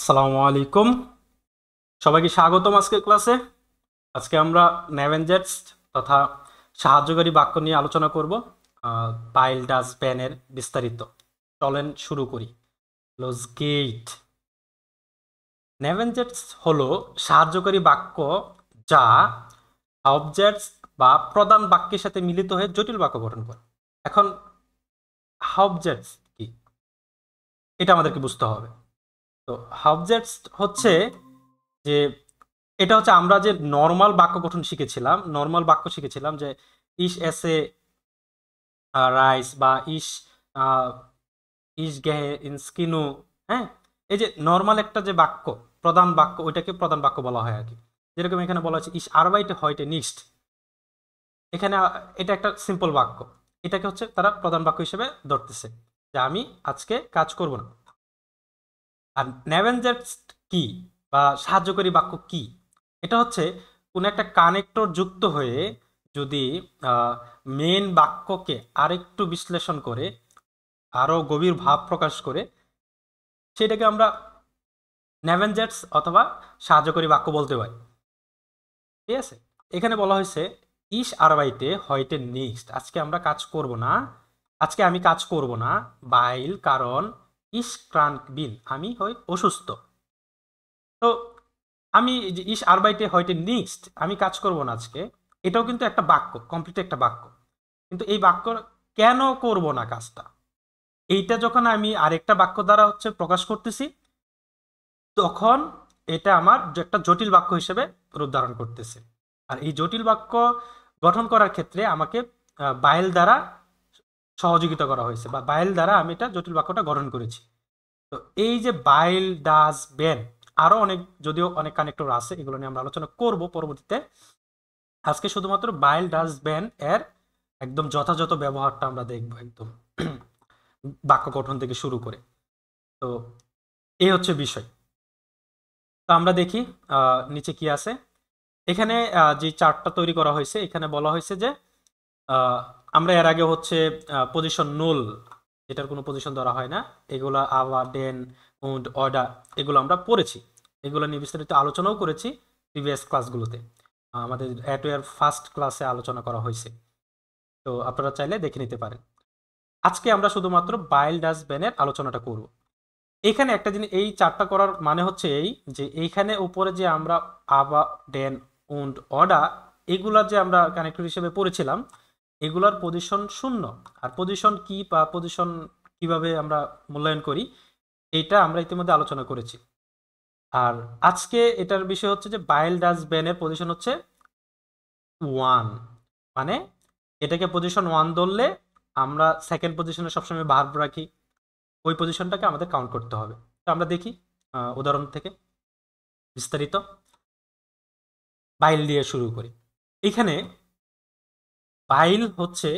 আসসালামু আলাইকুম, সবাইকে স্বাগতম আজকের ক্লাসে। আজকে আমরা ন্যাভেঞ্জার্স তথা সাহায্যকারী বাক্য নিয়ে আলোচনা করব। পাইল ডাস ব্যানের বিস্তারিত। চলেন শুরু করি। লোজ গেট। ন্যাভেঞ্জার্স হলো সাহায্যকারী বাক্য যা অবজেক্টস বা প্রধান বাক্যের সাথে মিলিত হয়ে জটিল বাক্য গঠন করে। এখন অবজেক্টস কি, এটা আমাদেরকে বুঝতে হবে। তো অবজেক্টস হচ্ছে যে এটা হচ্ছে আমরা যে নর্মাল বাক্য গঠন শিখেছিলাম, যে ইস এসে রাইস বা ইস ইস গেহে ইনস্কিনু। হ্যাঁ, এই যে নর্মাল একটা যে বাক্য, প্রধান বাক্য, ওইটাকে প্রধান বাক্য বলা হয় আর কি। যেরকম এখানে বলা হচ্ছে ইস আরবাইটে হয়টে নিস্ট। এখানে এটা একটা সিম্পল বাক্য, এটাকে হচ্ছে তারা প্রধান বাক্য হিসেবে ধরতেছে যে আমি আজকে কাজ করব না। আর নেভেঞ্জার্স কি বা সাহায্যকারী বাক্য কি, এটা হচ্ছে কোনো একটা কানেক্টর যুক্ত হয়ে যদি মেন বাক্যকে আরেকটু বিশ্লেষণ করে, আরো গভীর ভাব প্রকাশ করে, সেটাকে আমরা নেভেঞ্জার্স অথবা সাহায্যকারী বাক্য বলতে পারি। ঠিক আছে, এখানে বলা হয়েছে ইস আরবাইটে হয়টে নিক্সট, আজকে আমরা কাজ করব না, আজকে আমি কাজ করব না, বাইল কারণ ইস ক্রান্ক বিন, আমি হই অসুস্থ। তো আমি যে ইস আরবাইটে হয়টে নিক্সট, আমি কাজ করব না আজকে, এটাও কিন্তু একটা বাক্য, কমপ্লিট একটা বাক্য। কিন্তু এই বাক্য কেন করব না কাজটা, এইটা যখন আমি আরেকটা বাক্য দ্বারা হচ্ছে প্রকাশ করতেছি, তখন এটা আমার একটা জটিল বাক্য হিসেবে রূপ ধারণ করতেছে। আর এই জটিল বাক্য গঠন করার ক্ষেত্রে আমাকে বাইল দ্বারা সহযোগিতা করা হয়েছে, বা বাইল দ্বারা আমি এটা জটিল বাক্যটা গঠন করেছি। তো এই যে বাইল ডাজ বেন, আরো অনেক, যদিও অনেক কানেক্টর আছে, এগুলো নিয়ে আমরা আলোচনা করব পরবর্তীতে। আজকে শুধুমাত্র বাইল ডাজ বেন এর একদম যথাযথ ব্যবহারটা আমরা দেখব, একদম বাক্য গঠন থেকে শুরু করে। তো এই হচ্ছে বিষয়। তো আমরা দেখি নিচে কি আছে। এখানে যে চার্টটা তৈরি করা হয়েছে, এখানে বলা হয়েছে যে আমরা এর আগে হচ্ছে পজিশন নুল, এটার কোনো পজিশন ধরা হয় না, এগুলা আবা ডেন উন্ড অর্ডার, এগুলো আমরা পড়েছি, এগুলো নিয়ে বিস্তারিত আলোচনাও করেছি প্রিভিয়াস ক্লাসগুলোতে। আমাদের অ্যাটোয়ার ফার্স্ট ক্লাসে আলোচনা করা হয়েছে, তো আপনারা চাইলে দেখে নিতে পারেন। আজকে আমরা শুধুমাত্র বাইল ডাস বেনের আলোচনাটা করব। এখানে একটা জিনিস, এই চারটা করার মানে হচ্ছে এই যে এইখানে উপরে যে আমরা আবা ডেন উন্ড অর্ডার, এগুলা যে আমরা কানেক্টর হিসেবে পড়েছিলাম, এগুলার পজিশন শূন্য। আর পজিশন কি বা পজিশন কিভাবে আমরা মূল্যায়ন করি, এইটা আমরা ইতিমধ্যে আলোচনা করেছি। আর আজকে এটার বিষয় হচ্ছে যে বাইল ডাস বেনের পজিশন হচ্ছে 1, মানে এটাকে পজিশন 1 ধরলে আমরা সেকেন্ড পজিশনে সবসময় ভার্ব রাখি, ওই পজিশনটাকে আমাদের কাউন্ট করতে হবে। তো আমরা দেখি উদাহরণ থেকে বিস্তারিত। বাইল দিয়ে শুরু করি। এখানে বাইল হচ্ছে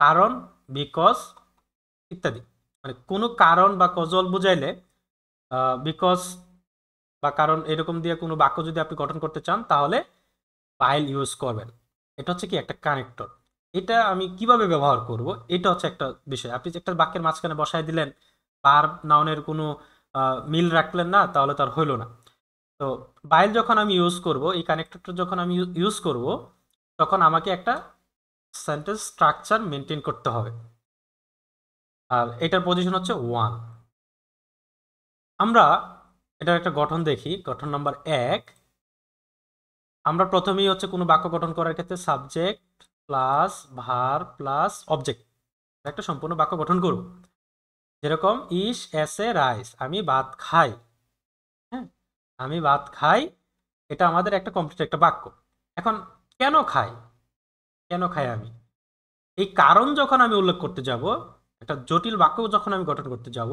কারণ, বিকজ ইত্যাদি, মানে কোনো কারণ বা কজল বুঝাইলে বিকজ বা কারণ এরকম দিয়ে কোনো বাক্য যদি আপনি গঠন করতে চান, তাহলে বাইল ইউজ করবেন। এটা হচ্ছে কি একটা কানেক্টর। এটা আমি কিভাবে ব্যবহার করব, এটা হচ্ছে একটা বিষয়। আপনি একটা বাক্যের মাঝখানে বসায় দিলেন, ভার্ব নাউনের কোনো মিল রাখলেন না, তাহলে তার হইল না। তো বাইল যখন আমি ইউজ করব, এই কানেক্টরটা যখন আমি ইউজ করব, তখন আমাকে একটা সেন্টেন্স স্ট্রাকচার মেনটেন করতে হবে। আর এটার পজিশন হচ্ছে 1। আমরা এটার একটা গঠন দেখি। গঠন নাম্বার 1, আমরা প্রথমেই হচ্ছে কোনো বাক্য গঠন করার ক্ষেত্রে subject plus verb plus object একটা সম্পূর্ণ বাক্য গঠন করব। যেরকম ইস এসে রাইস, আমি ভাত খাই। হ্যাঁ, আমি ভাত খাই, এটা আমাদের একটা কমপ্লিট একটা বাক্য। এখন কেন খাই, কেন খাই আমি, এই কারণ যখন আমি উল্লেখ করতে যাব, একটা জটিল বাক্য যখন আমি গঠন করতে যাব,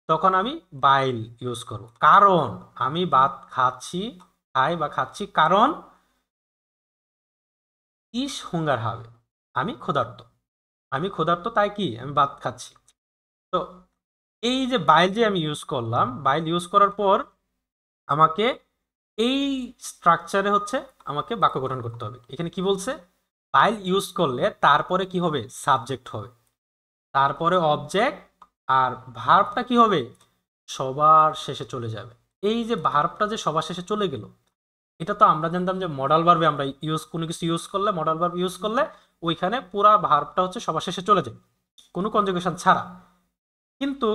তখন আমি বাইল ইউজ করব। কারণ আমি ভাত খাচ্ছি, খাই বা খাচ্ছি কারণ ইস হুঙ্গার হবে, আমি ক্ষুধার্ত, আমি ক্ষুধার্ত তাই কি আমি ভাত খাচ্ছি। তো এই যে বাইল যে আমি ইউজ করলাম, বাইল ইউজ করার পর আমাকে এই স্ট্রাকচারে হচ্ছে আমাকে বাক্য গঠন করতে হবে। এখানে কি বলছে, বাইল ইউজ করলে তারপরে কি হবে, সাবজেক্ট হবে, তারপরে অবজেক্ট, আর ভার্বটা কি হবে, সবার শেষে চলে যাবে। এই যে ভার্বটা যে সবার শেষে চলে গেল, এটা তো আমরা জানতাম যে মডাল ভার্বে আমরা কোনো কিছু ইউজ করলে, মডাল ভার্ব ইউজ করলে ওইখানে পুরা ভার্বটা হচ্ছে সবার শেষে চলে যায় কোনো কনজুগেশন ছাড়া। কিন্তু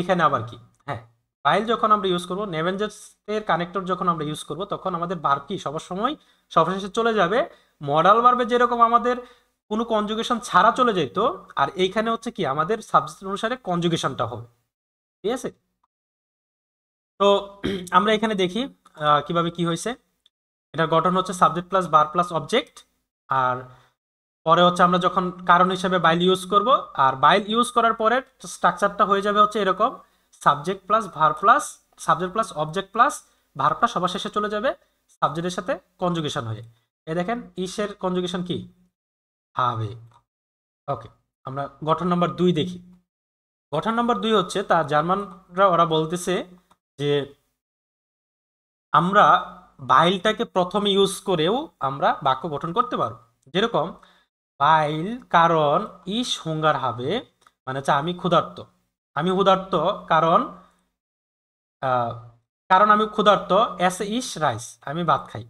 এখানে আবার কি, হ্যাঁ, ফাইল যখন আমরা ইউজ করবো, নেভেঞ্জার্স এর কানেক্টর যখন আমরা ইউজ করব, তখন আমাদের ভার্ব কি সবার সময় সবার শেষে চলে যাবে। মডাল ভার্বে যেরকম আমাদের কোনো কনজুগেশন ছাড়া চলে যেত, আর এইখানে হচ্ছে কি আমাদের সাবজেক্ট অনুসারে কনজুগেশনটা হবে। ঠিক আছে? তো আমরা এখানে দেখি কিভাবে কি হয়েছে। এটার গঠন হচ্ছে subject plus verb plus object, আর পরে হচ্ছে আমরা যখন কারণ হিসেবে বাইল ইউজ করব, আর বাইল ইউজ করার পরে স্ট্রাকচারটা হয়ে যাবে হচ্ছে এরকম, subject plus verb plus subject plus object plus ভার্বটা সবার শেষে চলে যাবে সাবজেক্টের সাথে কনজুগেশন হয়ে। এ দেখেন ইসের কনজুগেশন কি হবে। ওকে, আমরা গঠন নাম্বার 2 দেখি। গঠন নাম্বার 2 হচ্ছে, তা জার্মানরা ওরা বলতেছে যে আমরা বাইলটাকে প্রথমে ইউজ করেও আমরা বাক্য গঠন করতে পারবো। যেরকম বাইল কারণ ইস হুঙ্গার হবে, মানে হচ্ছে আমি ক্ষুধার্ত, আমি ক্ষুধার্ত কারণ আহ, কারণ আমি ক্ষুধার্ত, এস ইস রাইস, আমি ভাত খাই।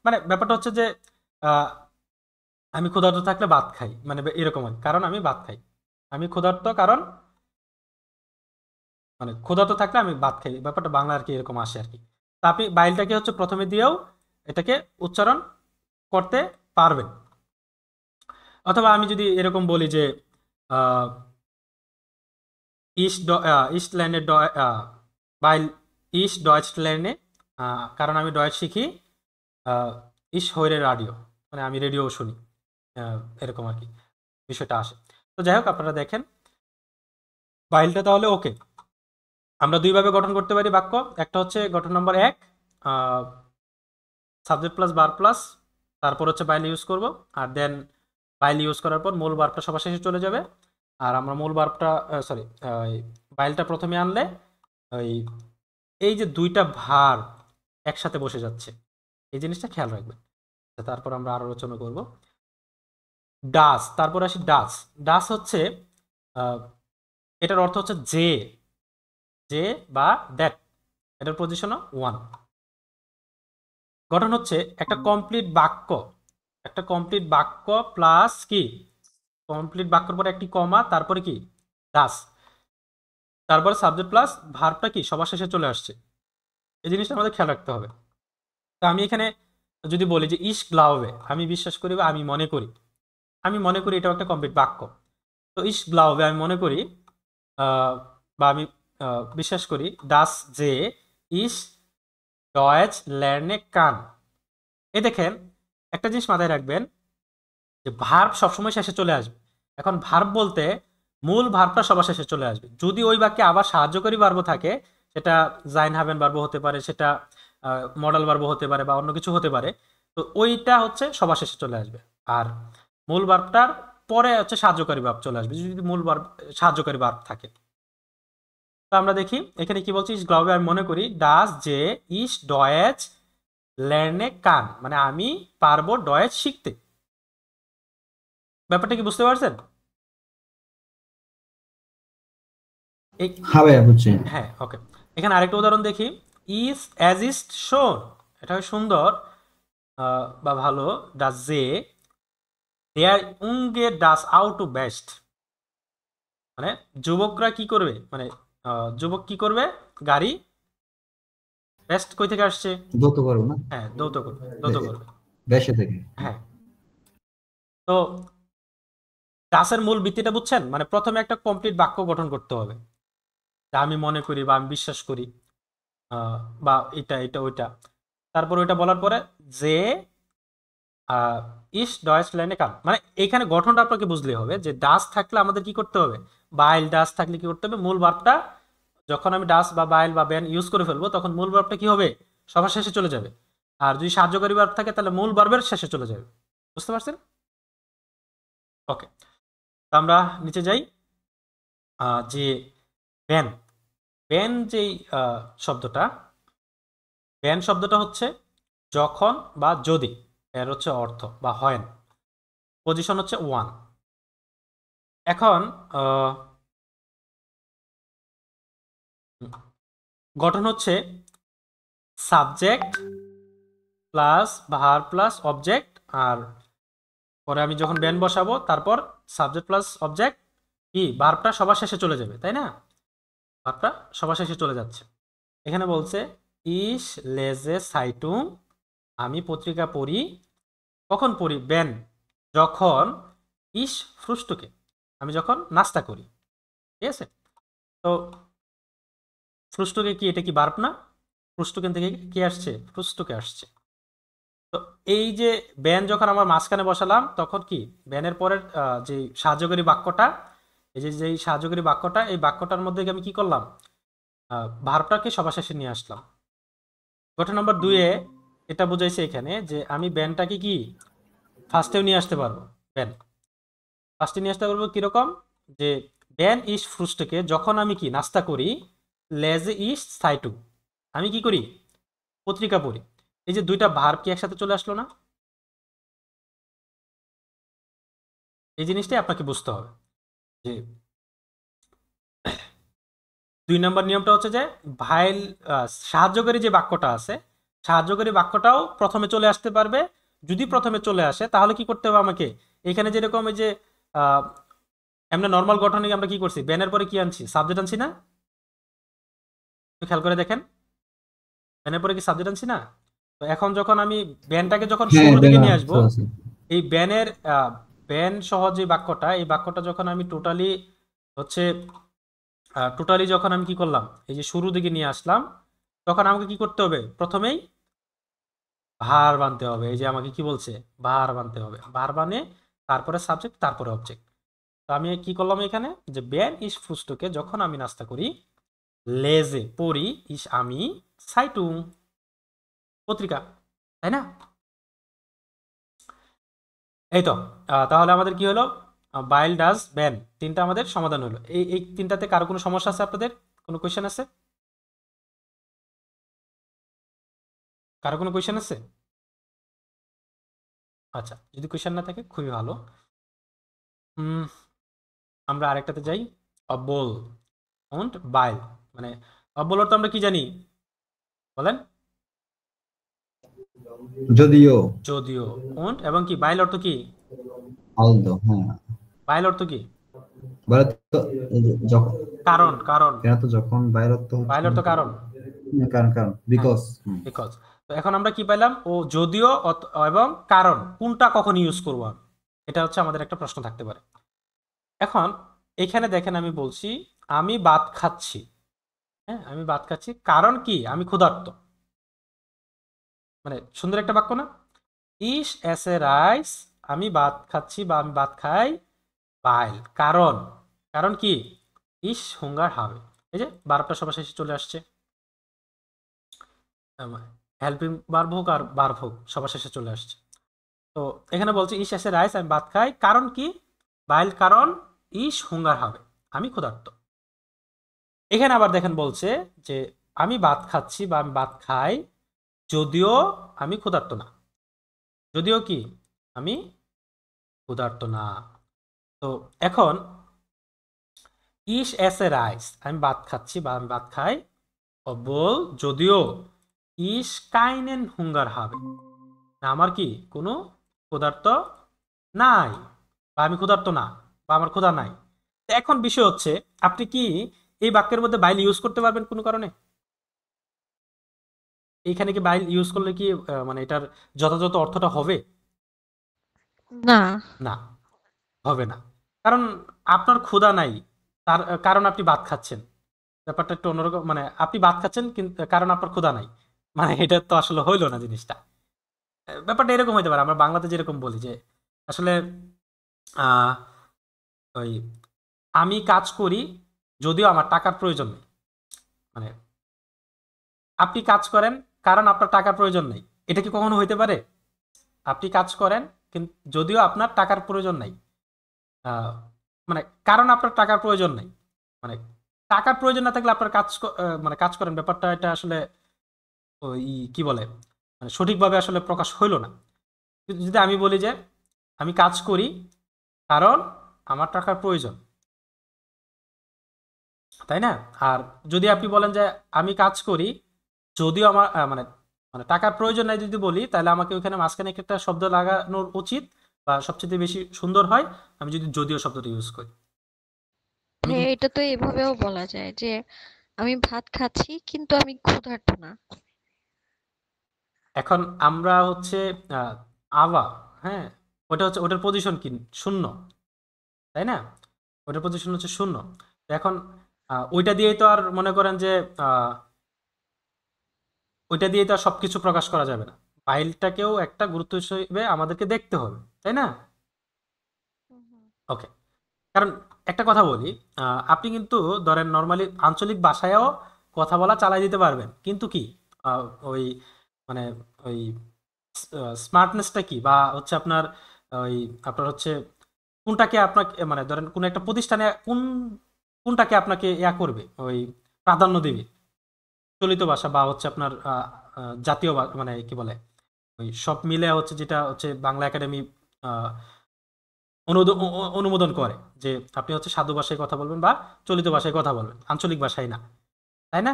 মানে ব্যাপারটা হচ্ছে যে আহ, আমি ক্ষুধার্ত থাকলে ভাত খাই, মানে এরকম আর কি। কারণ আমি ভাত খাই, আমি ক্ষুধার্ত কারণ, মানে ক্ষুধার্ত থাকলে আমি ভাত খাই, ব্যাপারটা বাংলা আর কি এরকম আসে আর কি। তা আপনি বাইলটাকে হচ্ছে প্রথমে দিয়েও এটাকে উচ্চারণ করতে পারবেন। অথবা আমি যদি এরকম বলি যে ইস্টল্যান্ডে বাইল ইস্ট ডয়েচল্যান্ডে, কারণ আমি ডয়েচ শিখি, ইস হইরে রাডিও, মানে আমি রেডিও শুনি, এরকম আর কি বিষয়টা আসে। তো যাই হোক, আপনারা দেখেন বাইলটা তাহলে ওকে। আমরা দুইভাবে গঠন করতে পারি বাক্য। একটা হচ্ছে গঠন নম্বর 1, সাবজেক্ট প্লাস ভার্ব প্লাস, তারপর হচ্ছে বাইল ইউজ করব, আর দেন বাইল ইউজ করার পর মূল ভার্বটা সবার শেষে চলে যাবে। আর আমরা মূল ভার্বটা সরি বাইলটা প্রথমে আনলে ওই এই যে দুইটা ভার্ব একসাথে বসে যাচ্ছে, এই জিনিসটা খেয়াল রাখবেন। তারপর আমরা আরো আলোচনা করব। ডাস, তারপর আসি ডাস। ডাস হচ্ছে এটার অর্থ হচ্ছে যে, যে বা দ্যাট, এটার পজিশনও 1। গঠন হচ্ছে একটা কমপ্লিট বাক্য, একটা কমপ্লিট বাক্য প্লাস কি, কমপ্লিট বাক্যর পরে একটি কমা, তারপরে কি ডাস, তারপরে সাবজেক্ট প্লাস ভার্বটা কি সবার শেষে চলে আসছে। এই জিনিসটা আমাদের খেয়াল রাখতে হবে। তো আমি এখানে যদি বলি যে ইস গ্লাউবে, আমি বিশ্বাস করি বা আমি মনে করি, আমি মনে করি এটাও একটা কমপ্লিট বাক্য। তো ইস গ্লাউবে আমি মনে করি বা আমি বিশ্বাস করি, ডাস যে ইস ডয়েচ ল্যার্নে কান। এই দেখেন একটা জিনিস মাথায় রাখবেন যে ভার্ব সবসময় শেষে চলে আসবে। এখন ভার্ব বলতে মূল ভার্বটা সবার শেষে চলে আসবে। যদি ওই বাক্যে আবার সাহায্যকারী ভার্ব থাকে, সেটা জাইন হাবেন ভার্ব হতে পারে, সেটা মডাল ভার্ব হতে পারে, বা অন্য কিছু হতে পারে, তো ওইটা হচ্ছে সবার শেষে চলে আসবে। আর মূল ভার্বটার পরে হচ্ছে সাহায্যকারী ভার্ব চলে আসবে, যদি মূল ভার্ব সাহায্যকারী ভার্ব থাকে। তো আমরা দেখি এখানে কি বলছি, ইস গ্লাউবে আমি মনে করি, ডাস যে ইস ডয়েচ লের্নে কান, মানে আমি পারবো ডয়েচ শিখতে। ব্যাপারটা কি বুঝতে পারছেন? হ্যাঁ ভাইয়া বুঝছি। হ্যাঁ, ওকে। এখানে আরেকটা উদাহরণ দেখি, ইজ অ্যাজ ইস শোন, এটা সুন্দর বা ভালো। ডাস জে দেয়ার উঙ্গে ডাস আউট টু বেস্ট, মানে যুবকরা কি করবে, মানে যুবক কি করবে, গাড়ি বেস্ট কই থেকে আসছে, যৌথ করবো না, হ্যাঁ দৌত করবে, দৌত করবে। দেশে থেকে। হ্যাঁ, তো ডাসের মূল ভিত্তিটা বুঝছেন, মানে প্রথমে একটা কমপ্লিট বাক্য গঠন করতে হবে, যা আমি মনে করি বা আমি বিশ্বাস করি, আহ, বা এটা এটা ওইটা। তারপর ওইটা বলার পরে যে ইস ডয়েচল্যান্ডে কান, মানে এইখানে গঠনটা আপনাকে বুঝলেই হবে যে ডাস থাকলে আমাদের কি করতে হবে, বাইল ডাস থাকলে কি করতে হবে, মূল ভার্বটা যখন আমি ডাস বা বাইল বা ব্যান ইউজ করে ফেলবো, তখন মূল ভার্বটা কি হবে, সবার শেষে চলে যাবে। আর যদি সাহায্যকারী ভার্ব থাকে, তাহলে মূল ভার্বের শেষে চলে যাবে। বুঝতে পারছেন? ওকে, তো আমরা নিচে যাই। যে ব্যান, ব্যান যেই শব্দটা, ব্যান শব্দটা হচ্ছে যখন বা যদি, এর হচ্ছে অর্থ বা হয়, পজিশন হচ্ছে 1। এখন গঠন হচ্ছে subject plus verb plus object, আর পরে আমি যখন বেন বসাবো তারপর সাবজেক্ট প্লাস অবজেক্ট, কি ভার্বটা সবার শেষে চলে যাবে, তাই না? ভার্বটা সবার শেষে চলে যাচ্ছে। এখানে বলছে ইস লেজে সাইটুং, আমি পত্রিকা পড়ি। কখন পড়ি? বেন, যখন। ইস ফ্রুস্টুকে, আমি যখন নাস্তা করি। ঠিক আছে? তো ফ্রুস্টুকে কি, এটা কি ভার্ব না? ফ্রুস্টুকেন থেকে কি আসছে? ফ্রুস্টুকে আসছে। তো এই যে ব্যান যখন আমার মাঝখানে বসালাম তখন কি ব্যানের পরের যে সাহায্যকারী বাক্যটা, এই যে যেই সাহায্যকারী বাক্যটা, এই বাক্যটার মধ্যে আমি কি করলাম? ভার্বটাকে সবার শেষে নিয়ে আসলাম। গঠন নম্বর 2-এ এটা বুঝাইছে এখানে যে আমি ব্যানটাকে কি ফার্স্টেও নিয়ে আসতে পারবো। ব্যান ফার্স্টে নিয়ে আসতে পারবো কিরকম? যে ব্যান ইস ফ্রুস্টকে, যখন আমি কি নাস্তা করি। লেজ ইস সাইটু, আমি কি করি? পত্রিকা পড়ি। এই যে দুইটা ভার্ব কি একসাথে চলে আসলো না? এই জিনিসটাই আপনাকে বুঝতে হবে যে 2 নম্বর নিয়মটা হচ্ছে যে ভাইল সাহায্যকারী যে বাক্যটা আছে, সাহায্যকারী বাক্যটাও প্রথমে চলে আসতে পারবে। যদি প্রথমে চলে আসে তাহলে কি করতে হবে আমাকে? এখানে যেরকম এই যে আহ, এমনি নর্মাল গঠনে আমরা কি করছি, ব্যানের পরে কি আনছি? সাবজেক্ট আনছি না? একটু খেয়াল করে দেখেন, ব্যানের পরে কি সাবজেক্ট আনছি না? তো এখন যখন আমি ব্যানটাকে যখন হ্যাঁ শুরুর দিকে ব্যানার নিয়ে আসবো, তো আছে। এই ব্যানের ব্যান সহ যে বাক্যটা, এই বাক্যটা যখন আমি টোটালি হচ্ছে টোটালি যখন আমি কি করলাম, এই যে শুরু দিকে নিয়ে আসলাম, তখন আমাকে কি করতে হবে? প্রথমেই ভার বানতে হবে। এই যে আমাকে কি বলছে? ভার বানতে হবে। ভার বানে তারপরে সাবজেক্ট, তারপরে অবজেক্ট। তো আমি কি করলাম এখানে, যে ব্যান ইস ফুস্টকে, যখন আমি নাস্তা করি। লেজে পড়ি, ইস আমি, সাইটুং পত্রিকা, তাই না? এই তো তাহলে আমাদের কি হলো? বাইল ডাজ ব্যান, তিনটা আমাদের সমাধান হলো। এই তিনটাতে কারো কোনো সমস্যা আছে? আপনাদের কোনো কোয়েশ্চেন আছে? কারো কোনো কোয়েশ্চেন আছে? আচ্ছা, যদি কোয়েশ্চেন না থাকে খুবই ভালো। হুম, আমরা আরেকটাতে যাই। অব্বল und বাইল, মানে অব্বল অর্থ আমরা কি জানি বলেন? যদিও। যদিও। und এবং কি বাইল অর্থ কি? আলদো, হ্যাঁ। বাইল অর্থ কি? বাইরে তো এই যে যখন, কারণ, কারণ। কেন তো যখন বাইরত্ব হচ্ছে বাইল না অর্থ তো। কারণ। কারণ কারণ হ্যাঁ, বিকজ। বিকজ। তো এখন আমরা কি পাইলাম? ও যদিও এবং কারণ কোনটা কখন ইউজ করবো আমি, এটা হচ্ছে আমাদের একটা প্রশ্ন থাকতে পারে। এখন এখানে দেখেন আমি বলছি আমি ভাত খাচ্ছি। হ্যাঁ, আমি ভাত খাচ্ছি কারণ কি? আমি ক্ষুধার্ত। মানে সুন্দর একটা বাক্য না? ইস এস এ রাইস, আমি ভাত খাচ্ছি বা আমি ভাত খাই। বাইল কারণ, কারণ কি? ইস হুঙ্গার হবে। এই যে বারবটা সবার শেষে চলে আসছে। হেল্পিং ভার্ব হোক আর ভার্ব হোক, সবার শেষে চলে আসছে। তো এখানে বলছে ইস এসে রাইস, আমি ভাত খাই কারণ কি? বাইল কারণ ইস হুঙ্গার হবে, আমি ক্ষুধার্ত। এখানে আবার দেখেন বলছে যে আমি ভাত খাচ্ছি বা আমি ভাত খাই যদিও আমি ক্ষুধার্ত না। যদিও কি আমি ক্ষুধার্ত না। তো এখন ইস এস এ রাইস, আমি ভাত খাচ্ছি বা আমি ভাত খাই। বল যদিও ইস কাইনেন হুঙ্গার হবে, আমার কি কোনো ক্ষুধার্ত নাই, বা আমি ক্ষুধার্ত না, বা আমার ক্ষুধা নাই। তো এখন বিষয় হচ্ছে আপনি কি এই বাক্যের মধ্যে বাইল ইউজ করতে পারবেন কোনো কারণে? এইখানে কি বাইল ইউজ করলে কি মানে এটার যথাযথ অর্থটা হবে? না। না, হবে না। কারণ আপনার ক্ষুধা নাই, তার কারণ আপনি ভাত খাচ্ছেন। ব্যাপারটা একটু অন্যরকম, মানে আপনি ভাত খাচ্ছেন কিন্তু কারণ আপনার ক্ষুধা নাই, মানে এটা তো আসলে হইলো না জিনিসটা। ব্যাপারটা এরকম হইতে পারে, আমরা বাংলাতে যেরকম বলি যে আসলে আহ ওই আমি কাজ করি যদিও আমার টাকার প্রয়োজন নেই। মানে আপনি কাজ করেন কারণ আপনার টাকার প্রয়োজন নেই, এটা কি কখনো হইতে পারে? আপনি কাজ করেন কিন্তু যদিও আপনার টাকার প্রয়োজন নাই, আহ, মানে কারণ আপনার টাকার প্রয়োজন নেই, মানে টাকার প্রয়োজন না থাকলে আপনার মানে কাজ করেন, ব্যাপারটা এটা আসলে ওই কি বলে, মানে সঠিকভাবে আসলে প্রকাশ হইল না। কিন্তু যদি আমি বলি যে আমি কাজ করি কারণ আমার টাকার প্রয়োজন, তাই না? আর যদি আপনি বলেন যে আমি কাজ করি যদিও আমার মানে মানে টাকার প্রয়োজন নাই যদি বলি, তাহলে আমাকে ওইখানে মাঝখানে একটা শব্দ লাগানোর উচিত, বা সবচেয়ে বেশি সুন্দর হয় আমি যদি যদিও শব্দটা ইউজ করি। আমি হ্যাঁ, কিন্তু এটা তো এভাবেও বলা যায় যে আমি ভাত খাচ্ছি কিন্তু আমি ক্ষুধার্ত না। এখন আমরা হচ্ছে আহ, আবা, হ্যাঁ, ওটা হচ্ছে ওটার পজিশন কি, শূন্য, তাই না? ওটার পজিশন হচ্ছে শূন্য। তো এখন ওইটা দিয়েই তো আর মনে করেন যে আহ, ওইটা দিয়ে তো আর সবকিছু প্রকাশ করা যাবে না। ফাইলটাকেও একটা গুরুত্ব হিসেবে আমাদেরকে দেখতে হবে, তাই না? ওকে। কারণ একটা কথা বলি, আপনি কিন্তু ধরেন নর্মালি আঞ্চলিক ভাষায়ও কথা বলা চালাই দিতে পারবেন, কিন্তু কি আহ, ওই মানে ওই স্মার্টনেসটা কি, বা হচ্ছে আপনার ওই আপনার হচ্ছে কোনটাকে আপনাকে মানে ধরেন কোন একটা প্রতিষ্ঠানে কোনটাকে আপনাকে ইয়া করবে, ওই প্রাধান্য দেবে, চলিত ভাষা বা হচ্ছে আপনার জাতীয় মানে কি বলে, ওই সব মিলে হচ্ছে যেটা হচ্ছে বাংলা একাডেমি অনুমোদন করে যে আপনি হচ্ছে সাধু ভাষায় কথা বলবেন বা চলিত ভাষায় কথা বলবেন, আঞ্চলিক ভাষায় না, তাই না?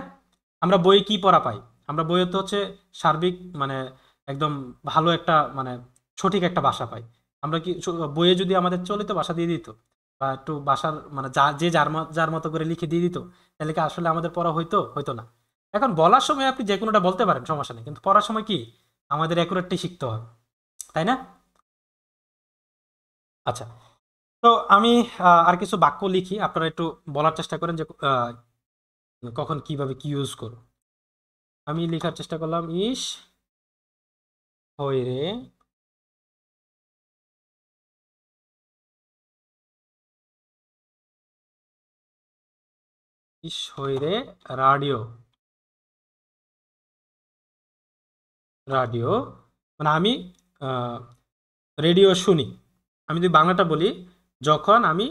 আমরা বইয়ে কি পড়া পাই? আমরা বইয়ে তো হচ্ছে সার্বিক মানে একদম ভালো একটা মানে সঠিক একটা ভাষা পাই। আমরা কি বইয়ে যদি আমাদের চলিত ভাষা দিয়ে দিত, বা একটু ভাষার মানে যে যার মতো করে লিখে দিয়ে দিত, তাহলে কি আসলে আমাদের পড়া হইতো? হইতো না। এখন বলার সময় আপনি যে কোনোটা বলতে পারেন, সমস্যা নেই, কিন্তু পড়ার সময় কি আমাদের অ্যাকুরেটলি শিখতে হবে, তাই না? আচ্ছা, তো আমি আর কিছু বাক্য লিখি, আপনারা একটু বলার চেষ্টা করেন যে কখন কিভাবে কি ইউজ করো। আমি লেখার চেষ্টা করলাম, ইস হইরে ইস হইরে রাডিও। রাডিও মানে আমি রেডিও শুনি। আমি যদি বাংলাটা বলি, যখন আমি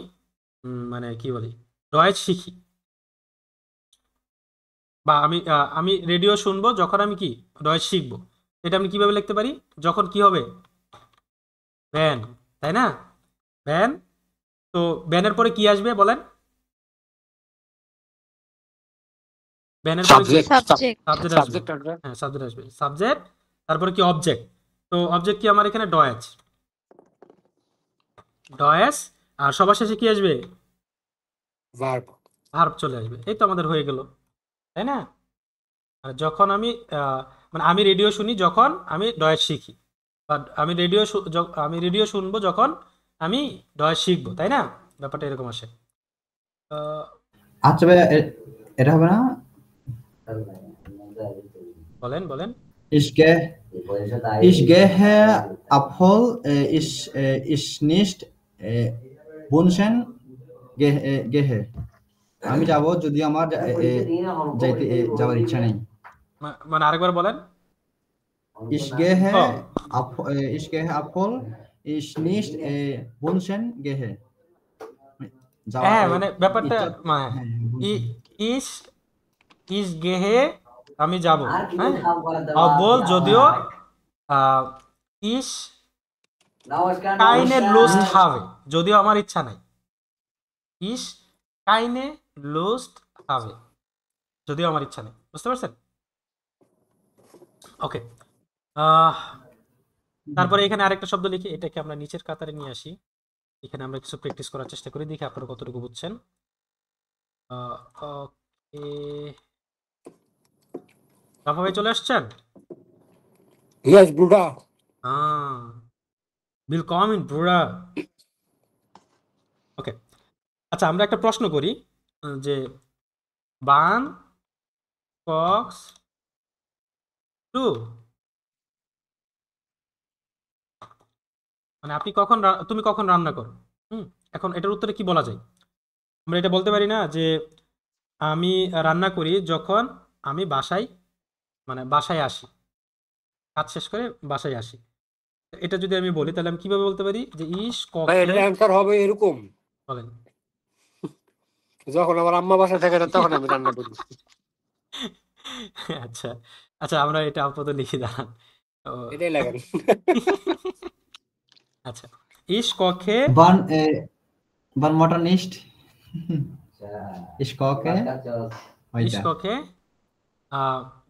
মানে কি বলি, ডয়েজ শিখি, বা আমি রেডিও শুনবো যখন আমি কি ডয়েজ শিখবো। এটা আমি কিভাবে লিখতে পারি? যখন কি হবে, ব্যান, তাই না? ব্যান। তো ব্যানের পরে কি আসবে বলেন? ব্যানের পরে কি? Subject subject. সাবজেক্ট আসবে। সাবজেক্ট আসবে। হ্যাঁ, সাবজেক্ট আসবে, সাবজেক্ট। তারপরে কি? অবজেক্ট। তো অবজেক্ট কি আমার এখানে? ডয়েজ। ডয়েজ। আর সবার শেষে কি আসবে? ভার্ব। ভার্ব চলে আসবে। এই তো আমাদের হয়ে গেল, তাই না? আর যখন আমি মানে আমি রেডিও শুনি যখন আমি ডয়েজ শিখি, বা আমি রেডিও শুনবো যখন আমি ডয়েজ শিখবো, তাই না? ব্যাপারটা এরকম আসে। আহ, আচ্ছা ভাইয়া, এটা হবে না? বলেন বলেন। Ich gehe, ich gehe Apfel, ich nicht wünschen, gehe. আমি যাব যদি আমার যাওয়ার ইচ্ছা নেই। মানে আরেকবার বলেন। Ich gehe ও ich gehe Apfel, ich nicht wünschen, gehe. যাওয়া হ্যাঁ, মানে ব্যাপারটা ইচ্ছা, মানে হ্যাঁ, ই- ইস ইস গেহে আমি যাব, হ্যাঁ। অবল যদিও আহ, ইস কাইনে লুস্ট হবে, যদিও আমার ইচ্ছা নাই। ইস কাইনে লুস্ট হবে, যদিও আমার ইচ্ছা নেই। বুঝতে পারছেন? ওকে। তারপরে এখানে আরেকটা শব্দ লিখি, এটাকে আমরা নিচের কাতারে নিয়ে আসি। এখানে আমরা কিছু প্র্যাকটিস করার চেষ্টা করি, দেখি আপনারা কতটুকু বুঝছেন। ওকে, রাফা ভাই চলে আসছেন? Yes brooder. willkommen bruder। ওকে। আচ্ছা, আমরা একটা প্রশ্ন করি যে বান কক্স টু, মানে আপনি কখন তুমি কখন রান্না করো? হুম। এখন এটার উত্তরে কি বলা যায়? আমরা এটা বলতে পারি না যে আমি রান্না করি যখন আমি বাসায় মানে বাসায় আসি, কাজ শেষ করে বাসায় আসি। এটা যদি আমি বলি, তাহলে আমি কিভাবে বলতে পারি যে ইস ভাই, ককে, এটার অ্যান্সার হবে এরকম: বলেন। যখন আমার আম্মা বাসায় থাকে না তখন আমি রান্না করি। আচ্ছা আচ্ছা, আমরা এটা আপাতত লিখে দাঁড়ান। ও, এটাই লাগেন। আচ্ছা, ইস ককে wann Mutter nicht? Ich koche ইস heute. ককে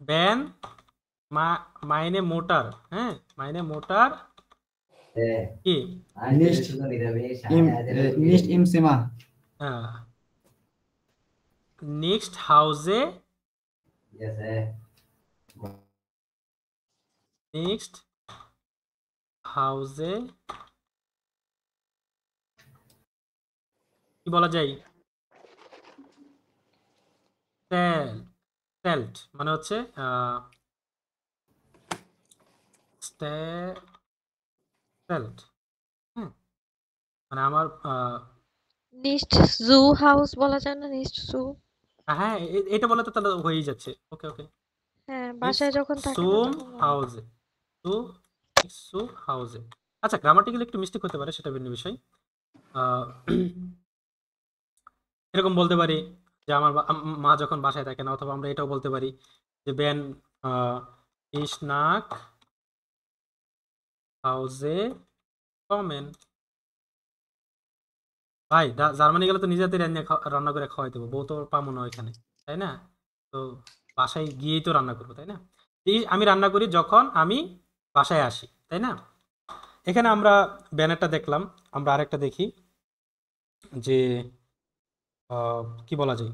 ব্যান মাইনে মোটার, হ্যাঁ মাইনে মোটার কি Nicht nicht im Zimmer. Next হাউসে, নেক্সট হাউসে কি বলা যায়? স্টেল্ট মানে হচ্ছে স্টেল্ট, হ্যাঁ মানে আমার নিস্ট জু হাউস বলা যায় না? নিস্ট জু। হ্যাঁ এটা বলে তো তাহলে হয়েই যাচ্ছে। ওকে ওকে, হ্যাঁ, বাসায় যখন থাকে না সুম তখন বলে। হাউসে, সু সু হাউসে। আচ্ছা গ্রামাটিক্যালি একটু মিস্টেক হতে পারে, সেটা ভিন্ন বিষয়। আহ, এরকম বলতে পারি যে আমার মা যখন বাসায় থাকে না, অথবা আমরা এটাও বলতে পারি যে বেন ইস নাক হাউসে কমেন। ভাই জার্মানি গেলে তো নিজে হাতে রান্না করে খাওয়াই দেবো, বউ তো পাবো না ওইখানে, তাই না? তো বাসায় গিয়েই তো রান্না করবো, তাই না? আমি রান্না করি যখন আমি বাসায় আসি, তাই না? এখানে আমরা ব্যানারটা দেখলাম, আমরা আরেকটা দেখি যে কি বলা যায়।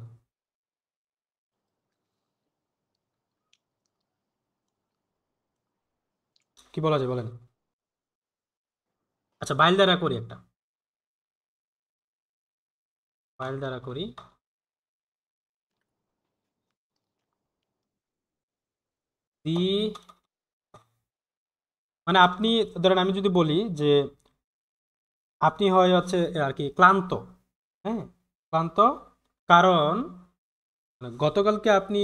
কি বলা যায় বলেন? আচ্ছা বাইল দ্বারা করি, একটা বাইল দ্বারা করি। দি মানে আপনি ধরেন, আমি যদি বলি যে আপনি হয় হচ্ছে আর কি ক্লান্ত, হ্যাঁ ক্লান্ত কারণ গতকালকে আপনি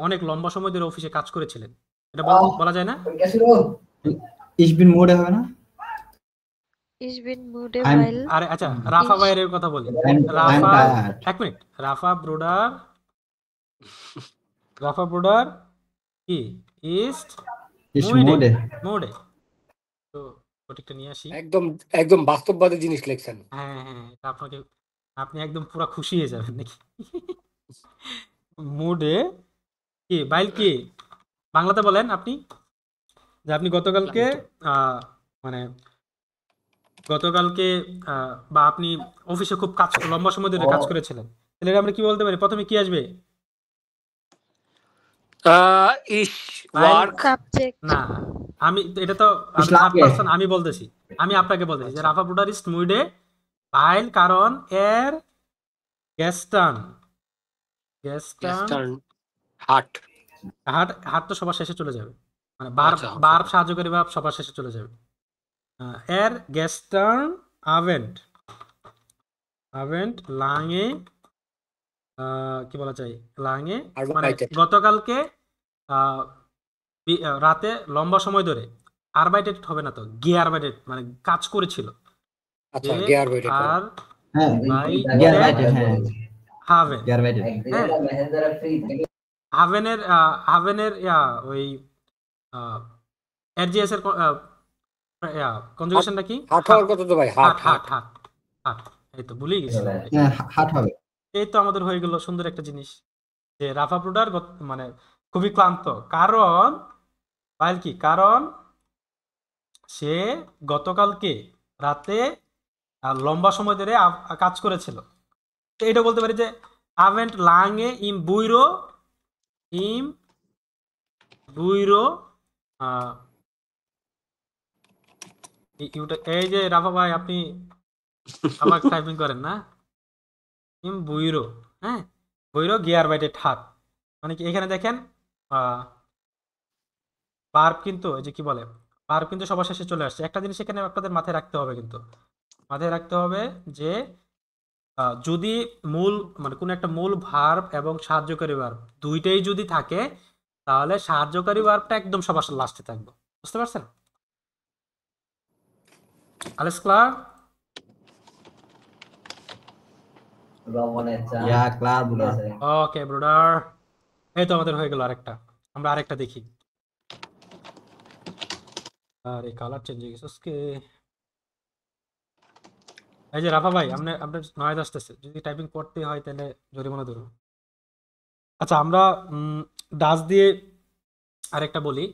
অনেক লম্বা সময় ধরে অফিসে কাজ করেছিলেন, এটা বলা যায় না? Ich bin müde হবে না? ইস বিন মুডে I'm ভাইল আরে আচ্ছা রাফা ইস ভাইয়ের কথা বলি। I'm Rafa, tired. এক মিনিট, রাফা ব্রুডার কি ইস্ট Ich মুইডে, müde. মুডে। তো সঠিকটা নিয়ে আসি। একদম একদম বাস্তববাদী জিনিস লিখছেন। হ্যাঁ হ্যাঁ এটা আপনাকে, আপনি একদম পুরো খুশি হয়ে যাবেন নাকি? মুডে কি বাইল কি বাংলাতে বলেন আপনি, যে আপনি গতকালকে মানে গতকালকে বা আপনি অফিসে খুব লম্বা সময় ধরে কাজ করেছিলেন, তাহলে আমরা কি বলতে পারি? প্রথমে কি আসবে? ইস বাইল ওয়ার্ক সাবজেক্ট। না, আমি এটা তো Ich schlafe. আমি বলতেছি, আমি আপনাকে বলতেছি যে রাফা ব্রুডার ইস্ট মুইডে বাইল কারণ এর গেস্টান, ইস্টার্ন হাট। হাট তো সবার শেষে চলে যাবে, মানে আচ্ছা, বার্ব সাহায্যকারী ভাব সবার শেষে চলে যাবে। এর গেস্টার্ন আভেন্ট, লাঙে কি বলা যায়, লাঙে মানে Arbeitet. গতকালকে রাতে লম্বা সময় ধরে, আরবাইটেড হবে না তো, গিয়ারবাইটেড মানে কাজ করেছিল। আচ্ছা gearbeitet করা। আর হ্যাঁ Gearbeitet, gearbeitet, হ্যাঁ হাভেন, gearbeitet. হ্যাঁ হাভেনের ওই এরজিএস এর কনজুগেশনটা কি? হাট হওয়ার কথা তো ভাই, হাট হাট হাট। হাট হাট, এই তো ভুলেই গেছিলাম। হ্যাঁ হাট হবে। এই তো আমাদের হয়ে গেল সুন্দর একটা জিনিস, যে রাফা ব্রুডার মানে খুবই ক্লান্ত কারণ বাইল কি কারণ সে গতকালকে রাতে লম্বা সময় ধরে কাজ করেছিল। তো এটা বলতে পারি যে আভেন্ট লাঙে ইম বুইরো এই যে রাফা ভাই আপনি আবার টাইপিং করেন না, ইম বুইরো, হ্যাঁ বুইরো গিয়ার বাইটে ঠাট, মানে কি এখানে দেখেন ভার্ব কিন্তু এই যে কি বলে ভার্ব কিন্তু সবার শেষে চলে আসছে। একটা জিনিস এখানে আপনাদের মাথায় রাখতে হবে, কিন্তু মাথায় রাখতে হবে যে যদি মূল মানে কোনো একটা মূল ভার্ব এবং সাহায্যকারী ভার্ব দুইটাই যদি থাকে, তাহলে সাহায্যকারী ভার্বটা একদম সবার লাস্টে থাকবে। বুঝতে পারছেন? আলেস ক্লার? Ja, klar, Bruder. ওকে ব্রুডার, এই তো আমাদের হয়ে গেল আরেকটা। আমরা আরেকটা দেখি। আর এই কালার চেঞ্জ হয়ে গেছে আজকে। এই যে রাফা ভাই আপনার নয়েজ আসতেছে, যদি টাইপিং করতে হয় তাহলে জরিমানা ধরুন। আচ্ছা আমরা ডাজ দিয়ে আরেকটা বলি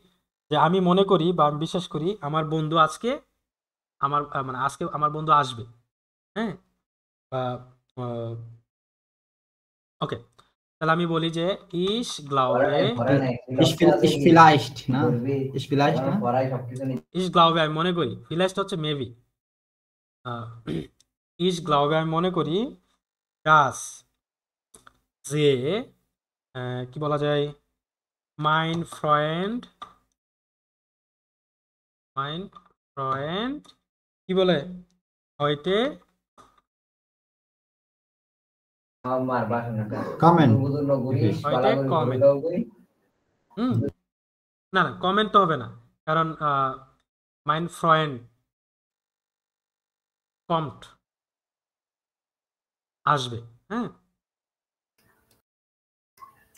যে আমি মনে করি বা আমি বিশ্বাস করি আমার বন্ধু আজকে মানে আজকে আমার বন্ধু আসবে, হ্যাঁ, বা ওকে, তাহলে আমি বলি যে ইস গ্লাউবে Ich vielleicht, না? Ich vielleicht, না? ইস গ্লাউবে আমি মনে করি, ফিলাইস্ট হচ্ছে মেবি, ইস গ্লাউবে আমি মনে করি ডাস যে কি বলা যায়, মাইন ফ্রেন্ড কি বলে heute Kommen. heute kommen, না না কমেন্ট তো হবে না, কারণ মাইন ফ্রেন্ড কমট আসবে, হ্যাঁ,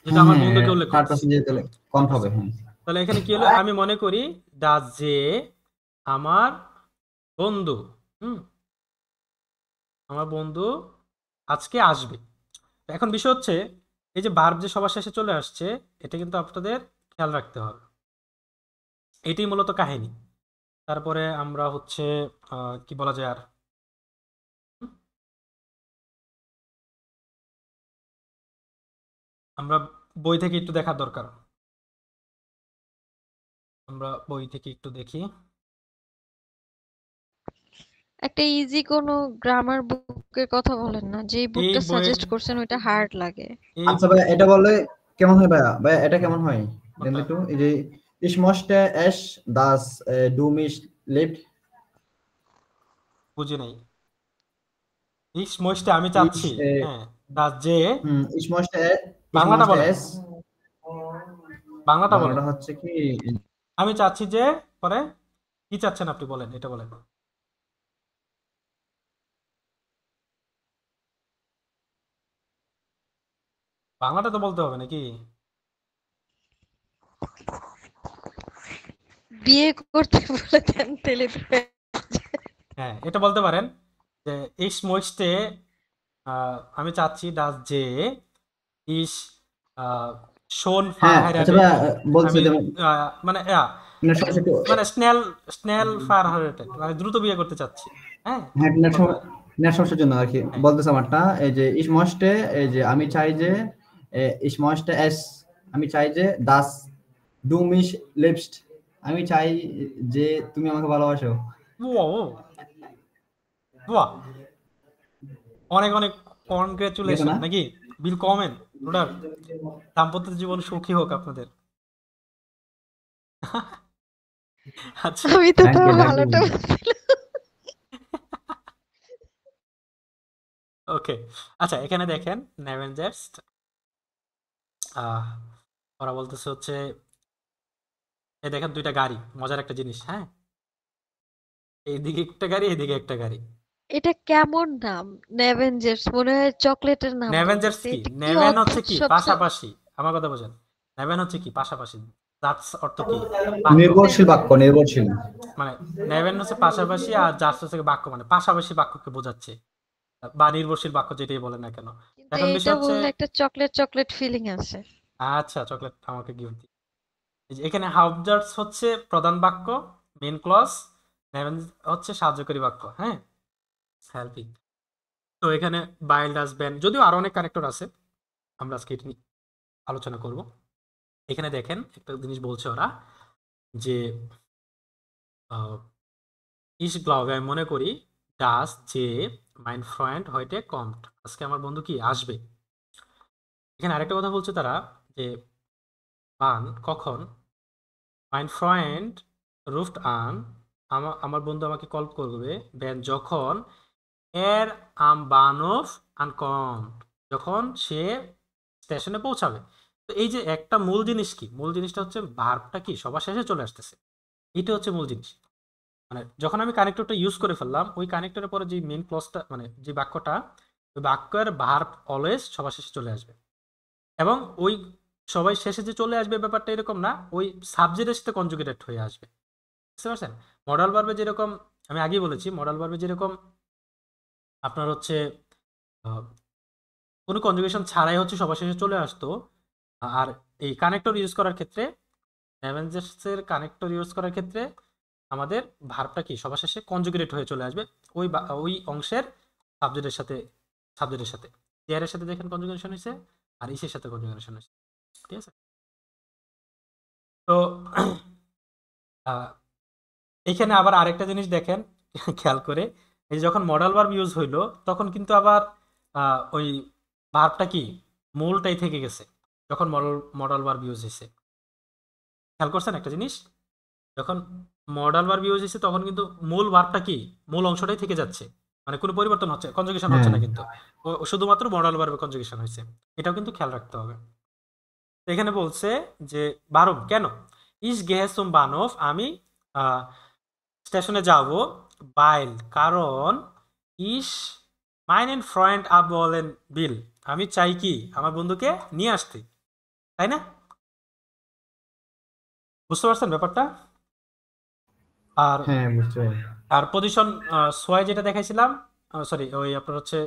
যেটা আমার বন্ধুকে উল্লেখ থার্ড করছে। পারসন দিয়ে তাহলে কম হবে, হ্যাঁ। তাহলে এখানে কি হলো, আমি মনে করি ডাজ যে আমার বন্ধু আমার বন্ধু আজকে আসবে। এখন বিষয় হচ্ছে এই যে ভার্ব যে সবার শেষে চলে আসছে, এটা কিন্তু আপনাদের খেয়াল রাখতে হবে, এটাই মূলত কাহিনী। তারপরে আমরা হচ্ছে কি বলা যায় আর, আমরা বই থেকে একটু দেখার দরকার, আমরা বই থেকে একটু দেখি। একটা ইজি কোনো গ্রামার বুকের কথা বলেন না, যে এই বুকটা বইয়ে সাজেস্ট করছেন ওইটা হার্ড লাগে। এই আচ্ছা ভাই, এটা বললে কেমন হয় ভাইয়া? ভাইয়া এটা কেমন হয়? দেন কোনটা? একটু এই যে ich möchte es dass du mich liebst. বুঝি নাই। ইস মহিষটা আমি চাচ্ছি, Ich হ্যাঁ, ডাজ যে ich möchte বাংলাটা বলেন, es বাংলাটা বলেন। বাংলাটা হচ্ছে কি, আমি চাচ্ছি যে, পরে কি চাচ্ছেন আপনি বলেন, এটা বলেন। বাংলাটা তো বলতে হবে নাকি? বিয়ে করতে বলে দেন তেলে হ্যাঁ, এটা বলতে পারেন যে ইস মহিষটে আমি চাচ্ছি ডাজ যে ইস শোন হ্যাঁ। আচ্ছা ভাইয়া বলছি আমি যেমন মানে মানে সবচেয়ে একটু মানে স্নেল ফায়ারহাইটেড, মানে দ্রুত বিয়ে করতে চাচ্ছি, হ্যাঁ, হ্যাঁ, বলতে পারেন। নেট সমস্যার জন্য আর কি হ্যাঁ। বলতেছে আমারটা। এই যে ich möchte, এই যে আমি চাই যে ich möchte es, আমি চাই যে das du mich liebst, আমি চাই যে তুমি আমাকে ভালোবাসো। ও বাহ, অনেক অনেক ঠিক আছে কনগ্রেচুলেশন না? নাকি, বিল কমেন ব্রোডার, দাম্পত্য জীবন সুখী হোক আপনাদের। আচ্ছা, আমি তো থ্যাংক তাও ইউ, থ্যাংক ভালোটা ইউ। ওকে, আচ্ছা এখানে দেখেন নেভেঞ্জার্স ওরা বলতেছে হচ্ছে, এই দেখেন দুইটা গাড়ি, মজার একটা জিনিস, হ্যাঁ, এইদিকে একটা গাড়ি এদিকে একটা গাড়ি। এটা কেমন নাম? নেভেঞ্জার্স মনে হয় চকলেটের নাম নেভেঞ্জার্স বলতেছে। কি, এটা কি নেভেন হচ্ছে অদ্ভুত কি সব পাশাপাশি, আমার কথা বোঝেন, নেভেন হচ্ছে কি পাশাপাশি, দ্যাটস অর্থ কি বাক্য, নির্ভরশীল বাক্য, নির্ভরশীল। মানে নেভেন হচ্ছে পাশাপাশি আর জাস্ট হচ্ছে বাক্য, মানে পাশাপাশি বাক্যকে বোঝাচ্ছে, বা নির্ভরশীল বাক্য যেটাই বলেন না কেন। কিন্তু এখন এইটা বিষয় হচ্ছে, বললে একটা চকলেট চকলেট ফিলিং আছে। আচ্ছা চকলেট আমাকে গিফট দিই। এই যে এখানে হাউবজার্স হচ্ছে প্রধান বাক্য, মেন ক্লজ, নেভেন হচ্ছে সাহায্যকারী বাক্য, হ্যাঁ, হেল্পিং। তো এখানে বাইল ডাস্টব্যান, যদিও আরো অনেক কানেক্টর আছে, আমরা আজকে এটা নিয়ে আলোচনা করব। এখানে দেখেন একটা জিনিস বলছে ওরা যে ইস গ্লাউবে আমি মনে করি ডাস যে মাইন ফ্রেন্ড হয়টে কমট, আজকে আমার বন্ধু কি আসবে। এখানে আরেকটা কথা বলছে তারা যে কখন মাইন ফ্রেন্ড রুফট আন, আমার বন্ধু আমাকে কল করবে বেন যখন এর বানফ আনকমট, যখন সে স্টেশনে পৌঁছাবে। তো এই যে একটা মূল জিনিস কি, মূল জিনিসটা হচ্ছে ভার্বটা কি সবার শেষে চলে আসতেছে, এটা হচ্ছে মূল জিনিস। মানে যখন আমি কানেক্টরটা ইউজ করে ফেললাম, ওই কানেক্টরের পরে যে মেন ক্লজটা, মানে যে বাক্যটা, ওই বাক্যের ভার্ব অলওয়েজ সবার শেষে চলে আসবে, এবং ওই সবাই শেষে যে চলে আসবে ব্যাপারটা এরকম না, ওই সাবজেক্টের সাথে কনজুগেটেড হয়ে আসবে, বুঝতে পারছেন? মডাল ভার্বে যেরকম, আমি আগেই বলেছি, মডাল ভার্বে যেরকম আপনার হচ্ছে কোনো কনজুগেশন ছাড়াই হচ্ছে সবার শেষে চলে আসতো, আর এই কানেক্টর ইউজ করার ক্ষেত্রে, অ্যাভেঞ্জার্সের কানেক্টর ইউজ করার ক্ষেত্রে আমাদের ভার্বটা কি সবার শেষে কনজুগেট হয়ে চলে আসবে ওই অংশের সাবজেক্টের সাথে দেয়ারের সাথে দেখেন কনজুগেশন হয়েছে, আর ইসের সাথে কনজুগেশন হয়েছে। ঠিক আছে, তো এখানে আবার আরেকটা জিনিস দেখেন খেয়াল করে, এই যে যখন মডাল ভার্ব ইউজ হইলো তখন কিন্তু আবার ওই ভার্বটা কি মূলটাই থেকে গেছে যখন মডাল ভার্ব ইউজ হয়েছে। খেয়াল করছেন একটা জিনিস, যখন মডাল ভার্ব ইউজ হয়েছে তখন কিন্তু মূল ভার্বটা কি মূল অংশটাই থেকে যাচ্ছে, মানে কোনো পরিবর্তন হচ্ছে, কনজুগেশন হচ্ছে না, কিন্তু শুধুমাত্র মডাল ভার্বে কনজুগেশন হয়েছে। এটাও কিন্তু খেয়াল রাখতে হবে। তো এখানে বলছে যে বারম কেন, ইস গেহেসুম বানফ, আমি স্টেশনে যাব, বাইল কারণ, ইস মাইনেন ফ্রেন্ড আবলেন বিল, আমি চাই কি আমার বন্ধুকে নিয়ে আসতে, তাই না? বুঝতে পারছেন ব্যাপারটা? আর হ্যাঁ বুঝতে পারি। আর পজিশন সোয়াই যেটা দেখাইছিলাম, সরি ওই আপনার হচ্ছে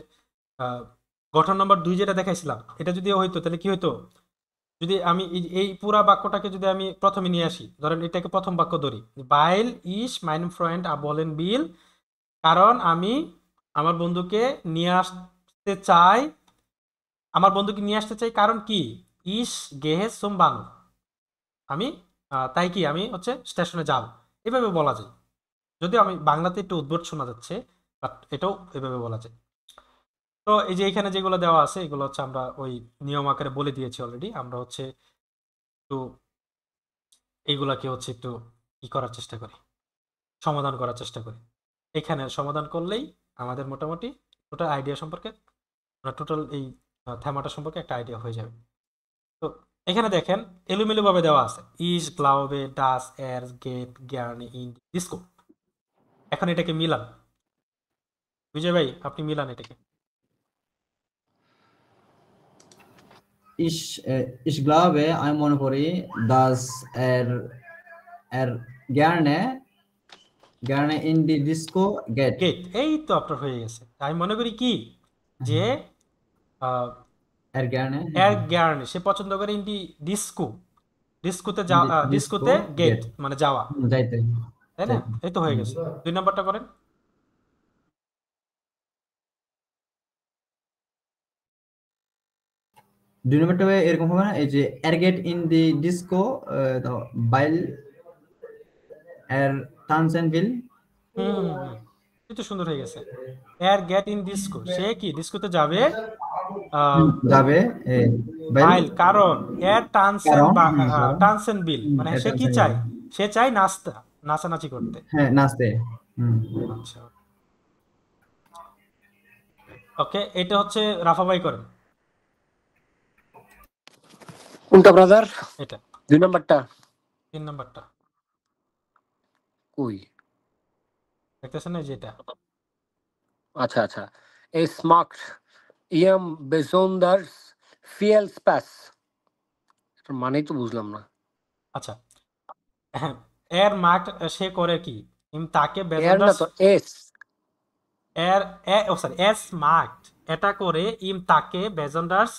গঠন নম্বর 2 যেটা দেখাইছিলাম, এটা যদি হইতো তাহলে কি হইতো, যদি আমি এই পুরা বাক্যটাকে যদি আমি প্রথমে নিয়ে আসি, ধরেন এটাকে প্রথম বাক্য ধরি, বাইল ইস মাইন ফ্রেন্ড বলেন বিল, কারণ আমি আমার বন্ধুকে নিয়ে আসতে চাই, কারণ কি, ইস গেহে সোম বানু, আমি তাই কি আমি হচ্ছে স্টেশনে যাব, এভাবে বলা যায়। যদিও আমি বাংলাতে একটু উদ্ভট শোনা যাচ্ছে, বাট এটাও এভাবে বলা যায়। তো এই যে এখানে যেগুলো দেওয়া আছে এগুলো হচ্ছে আমরা ওই নিয়ম আকারে বলে দিয়েছি অলরেডি, আমরা হচ্ছে একটু এইগুলাকে হচ্ছে একটু করার চেষ্টা করি, সমাধান করার চেষ্টা করি। এখানে সমাধান করলেই আমাদের মোটামুটি টোটাল আইডিয়া সম্পর্কে, টোটাল এই থ্যামাটা সম্পর্কে একটা আইডিয়া হয়ে যাবে। তো এখানে দেখেন এলোমেলো ভাবে দেওয়া আছে, ইস গ্লাউবে ডাস এর গেট গ্যার্নি ইন ডিস্কো। এখন এটাকে মিলান, বিজয় ভাই আপনি মিলান এটাকে। Ich glaube, আমি মনে করি, dass er gerne in die Disco geht. গেট, এই তো আপনার হয়ে গেছে। আমি মনে করি কি যে Er gerne এর গ্যার্নি সে পছন্দ করে ইন্ডি ডিস্কো, ডিস্কোতে disco গেট get. মানে যাওয়া, যাইতে। তাই না? এই তো হয়ে গেছে। 2 নাম্বারটা করেন। দুই নম্বরটা এরকম হবে না, এই যে er geht in die Disco weil er tanzen will. এই তো সুন্দর হয়ে গেছে। এর গেট ইন ডিস্কো, সে কি ডিস্কোতে যাবে যাবে বাইল কারণ, এর কারণ, টানসেন বিল মানে এর সে কি টানসেন চায়, সে চায় নাচানাচি করতে। হ্যাঁ নাচতে। আচ্ছা ওকে, এটা হচ্ছে রাফা ভাই করেন। কোনটা ব্রাদার? এটা 2 নাম্বারটা 3 নাম্বারটা কই? দেখতেছেন না যেটা? আচ্ছা আচ্ছা, es macht ihrem besonders viel Spaß, এটার মানেই তো বুঝলাম না। আচ্ছা হ্যাঁ, এর মার্ক সে করে কি, তাকে এর না বেজন্ডার্স, তো এস। এস মার্কড এটা করে তাকে বেজন্ডার্স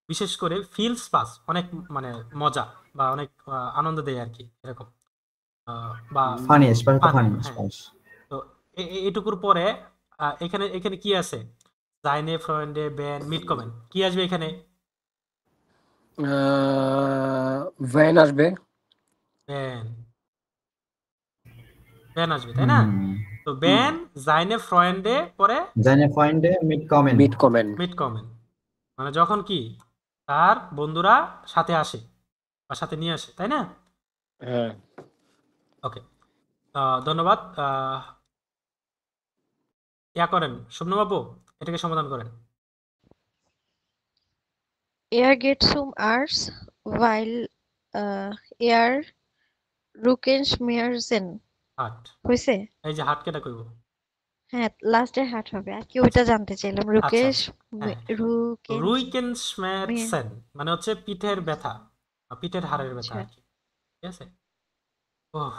বিশেষ করে ফিলস পাস অনেক মানে মজা বা অনেক আনন্দ দেয় আর কি, এরকম বা ফানি স্পাইস তো funny, ফানি হ্যাঁ। স্পাইস। তো এটুকুর পরে এখানে এখানে কি আছে, জাইনে ফ্রেন্ডে ব্যান মিড কমেন্ট, কি আসবে এখানে? ভ্যান আসবে। ব্যান, ব্যান আসবে তাই না? তো ব্যান জাইনে ফ্রেন্ডে পরে seine Freunde mit kommen. Mid comment. Mid comment মানে যখন কি তার বন্ধুরা সাথে আসে বা সাথে নিয়ে আসে, তাই না? হ্যাঁ ওকে, ধন্যবাদ। ইয়া করেন শুভ্রবাবু, এটাকে সমাধান করেন। Er geht zum Arzt, weil er Rückenschmerzen হাট, হয়েছে। এই যে হাট কেটা কইব? হ্যাঁ লাস্টে হাট হবে, আর কি ওইটা জানতে চাইলাম। রুকেশ হ্যাঁ। রুকেশ রুইকেনশমেরসেন মানে হচ্ছে পিঠের ব্যথা, পিঠের হাড়ের ব্যথা আর কি, ঠিক আছে? ওহ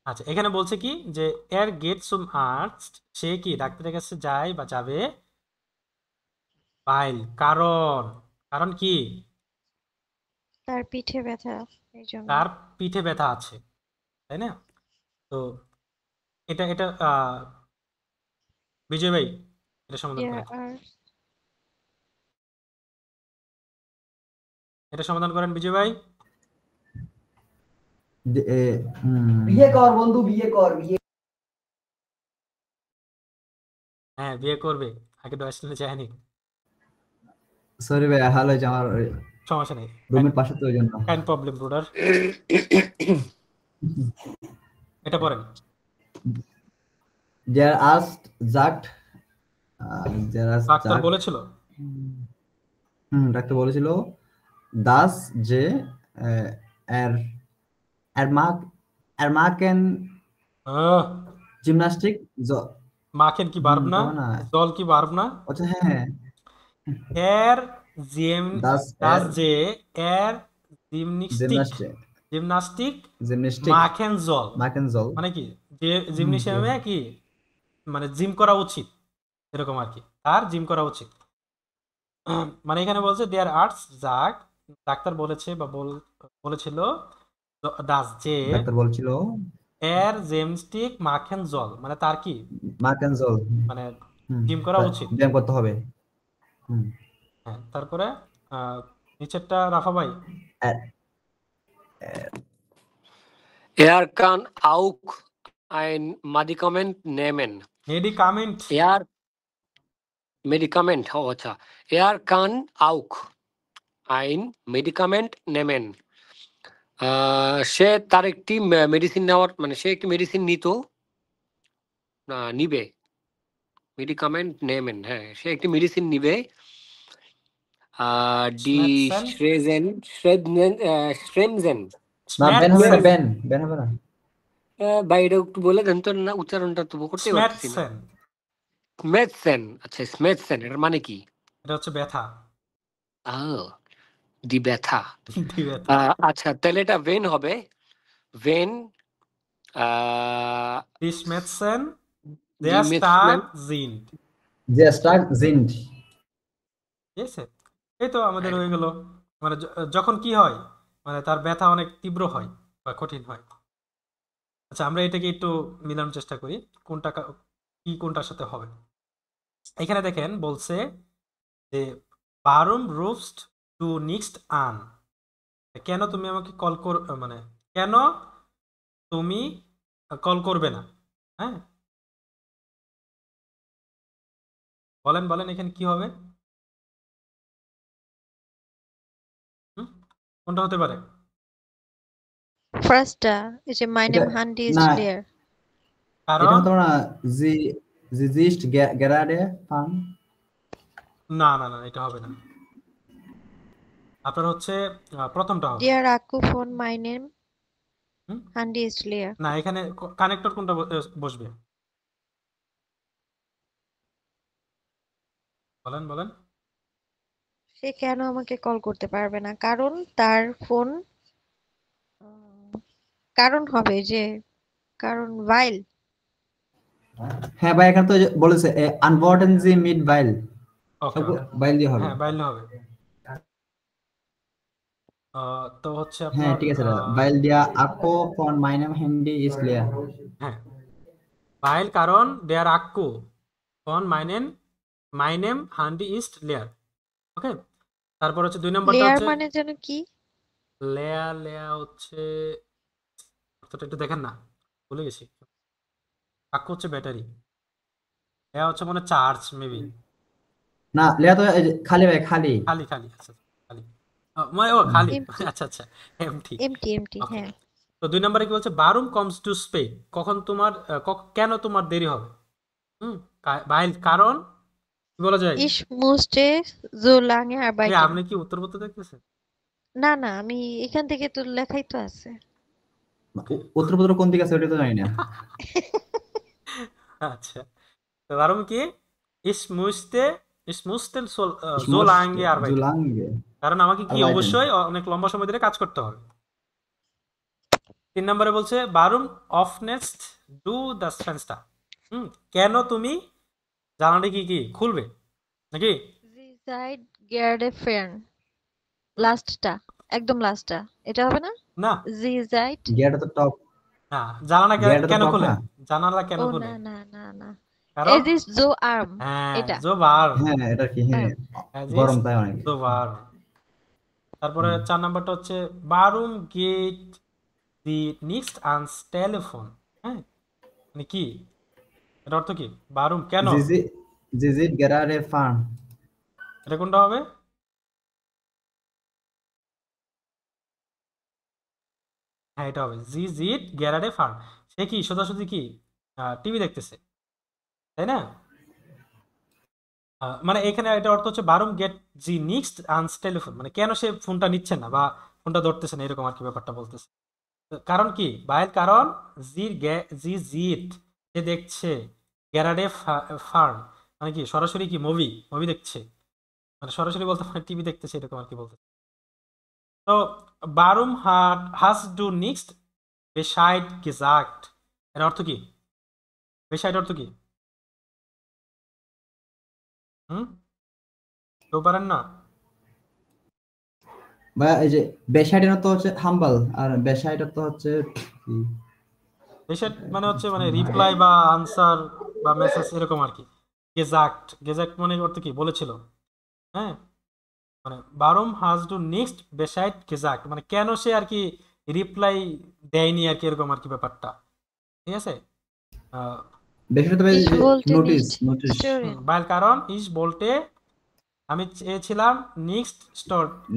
আচ্ছা, এখানে বলছে কি যে এর গেট সুম আর্টস, সে কি ডাক্তারের কাছে যায় বা যাবে, বাইল কারণ, কারণ কি? তার পিঠে ব্যথা এই জন্য। তার পিঠে ব্যথা আছে, তাই না? তো এটা এটা বিজয় ভাই এটা সমাধান There করেন, are এটা সমাধান করেন বিজয় ভাই। বিয়ে কর বন্ধু, বিয়ে কর, বিয়ে। হ্যাঁ, বিয়ে করবে, আগে ডয়েসেলে যায়নি। সরি ভাই, হ্যালো, আমার সমস্যা নেই, রুমের পাশে তো, ওই জন্য। Kind problem brooder. এটা পড়েন। Der Arzt sagt, der Arzt doctor sagt, বলেছিল, ডাক্তার বলেছিল, dass যে er er mag er machen আহ, Gymnastik মাখেন কি বার্ব না? হবে না। জল কি বার্ব না? আচ্ছা, হ্যাঁ, এর জিম das ডাস er যে এর জিমনিস্টিক জিমনাস্টিক Gymnastik মাখেন জল machen soll, মানে কি? যে জিমনেশিয়ামে কি মানে জিম করা উচিত, এরকম আর কি, তার জিম করা উচিত। মানে এখানে বলছে দেয়ার আর্টস যাক, ডাক্তার বলেছে বা বলেছিল ডাস যে ডাক্তার বলছিল এর জিমস্টিক মাখেন জল, মানে তার কি machen soll, মানে জিম করা উচিত। ব্যায়াম করতে হবে। হ্যাঁ, তারপরে নিচেরটা রাফা ভাই। Er- Er kann auch ein Medikament nehmen. মেডিকামেন্ট, Er Medikament, oh, আচ্ছা। Er kann auch ein Medikament nehmen. সে তার একটি মেডিসিন নেওয়ার মানে সে একটি মেডিসিন নিবে। মেডিকামেন্ট নেমেন, হ্যাঁ, সে একটি মেডিসিন নিবে। ডি স্মেটসেন, স্ট্রেমজেন। না, বেন হবে না, স্মেটসেন, বেন হবে না। ভাই এটা একটু বলে দেন তো, না উচ্চারণটা তো করতে পারতেছি না। স্মেটসেন, স্মেটসেন, আচ্ছা স্মেটসেন, এটার মানে কি? এটা হচ্ছে ব্যথা। দি ব্যথা। দি ব্যথা। আচ্ছা, তাহলে এটা ভেন হবে। ভেন দি স্মেটসেন, die দেয়ার স্টার্ক Schmerzen, জিন্ড। Der stark sind, ঠিক আছে, এই তো আমাদের হয়ে গেল। মানে যখন কি হয়, মানে তার ব্যথা অনেক তীব্র হয় বা কঠিন হয়। আচ্ছা, আমরা এটাকে একটু মিলানোর চেষ্টা করি, কোনটা কি কোনটার সাথে হবে। এখানে দেখেন বলছে যে বারুম রুফস্ট টু নিক্সট আন, কেন তুমি আমাকে কল কর, মানে কেন তুমি কল করবে না? হ্যাঁ, বলেন বলেন, এখানে কি হবে? কোনটা হতে পারে? ফার্স্টটা এই যে my name Handy is না, clear। এটা কারণ হতো না, sie ist gerade fahren, না না না, এটা হবে না। আপনার হচ্ছে প্রথমটা হবে। Dear Akku phone my name hmm? Handy is clear। না, এখানে কানেক্টর কোনটা বসবে? বলেন বলেন। সে কেন আমাকে কল করতে পারবে না? কারণ তার ফোন, কারণ হবে যে কারণ while হ্যাঁ ভাই, এখানে তো বলেছে antworten Sie mit weil, ওকে, weil দিয়ে হবে। হ্যাঁ, বাইলে হবে। তো হচ্ছে হ্যাঁ, আপনার ঠিক আছে দাদা, weil der Akku von meinem Handy ist leer, হ্যাঁ, বাইল কারণ দেয়ার আক্কু ফন মাইনেম হান্ডি ইস্ট লেয়ার। ওকে, তারপর হচ্ছে 2 নম্বরটা লেয়ার হচ্ছে মানে যেন কি? লেয়া, লেয়া হচ্ছে অর্থটা একটু দেখেন না, ভুলে গেছি। আক্কু হচ্ছে ব্যাটারি, লেয়া হচ্ছে মনে চার্জ মেবি। না, leer তো এই যে খালি ভাই, খালি। খালি খালি, আচ্ছা খালি, ও খালি, এমটি আচ্ছা আচ্ছা, এমটি। এমটি এমটি ওকে, হ্যাঁ। তো 2 নম্বরে কি বলছে, বারুম কমস টু স্পে, কখন তোমার কেন তোমার দেরি হবে? বাইল কারণ কি বলা যায়? Ich musste so lange arbeiten। আপনি কি উত্তর পত্র দেখতেছেন? না না, আমি এখান থেকে তো লেখাই তো আছে। উত্তরপত্র কোন দিকে আছে ওটা তো জানি না। আচ্ছা, তো বারুম কি ইস মুস্তে Ich so musste lange so arbeiten, lange কারণ আমাকে কি arbeiten, অবশ্যই অনেক লম্বা সময় ধরে কাজ করতে হবে। 3 নম্বরে বলছে বারুম অফনেস্ট ডু দ্য ফেন্সটা, কেন তুমি জানালাটা কি খুলবে নাকি? Sie seid gerade fern। লাস্টটা, একদম লাস্টটা, এটা হবে না? না জি জাইট। গেটটা তো টপ, না, জানালা গেটটা তো কেন টপ খুলে? না। জানালা কেন ও খুলে? না না না না, কারণ এজ ইজ জো আর্ম, হ্যাঁ, এটা জোবার, হ্যাঁ এটা কি, হ্যাঁ অ্যাজ ইজ গরম তাই অনেক। জোবার। তারপরে হুম। 4 নাম্বারটা হচ্ছে বারুম গেট দি নিক্সট আনস টেলিফোন। হ্যাঁ, মানে কি, এটা অর্থ কি? বারুম কেন, জিজি জিজিট গেরারে ফান। এটা কোনটা হবে? হ্যাঁ, এটা হবে জি জিট গ্যারাডে ফার্ম। সে কি সোজাসুজি কি টিভি দেখতেছে, তাই না? মানে এখানে এটা অর্থ হচ্ছে বারুম গেট জি নিক্সট আনস টেলিফোন, মানে কেন সে ফোনটা নিচ্ছে না বা ফোনটা ধরতেছে না, এরকম আর কি ব্যাপারটা বলতেছে। তো কারণ কি বাইরের কারণ, জি জিট সে দেখছে গ্যারাডে ফার্ম, মানে কি সরাসরি কি মুভি মুভি দেখছে, মানে সরাসরি বলতে মানে টিভি দেখতেছে, এরকম আর কি বলতে। তো বারুম হাস ডু নিক্সট বেসাইড গেজাক্ট, এর অর্থ কি? বেসাইড অর্থ কি? হুম, কেউ পারেন না? বা এই যে বেসাইডের তো হচ্ছে হাম্বল, আর বেসাইডের তো হচ্ছে কি? বেসাইড মানে হচ্ছে মানে রিপ্লাই বা আনসার বা মেসেজ, এরকম আর কি। গেজাক্ট, গেজাক্ট মানে অর্থ কি বলেছিল। হ্যাঁ, মানে বারুম হাজ ডু নেক্সট বেসাইড গেজাক্ট, মানে কেন সে আর কি রিপ্লাই দেয়নি আর কি, এরকম আর কি ব্যাপারটা। ঠিক আছে। আহ, বেসাইড তো Ich যে wollte notice nicht notice. stören. বাইল কারণ ইস বলতে আমি চেয়েছিলাম নেক্সট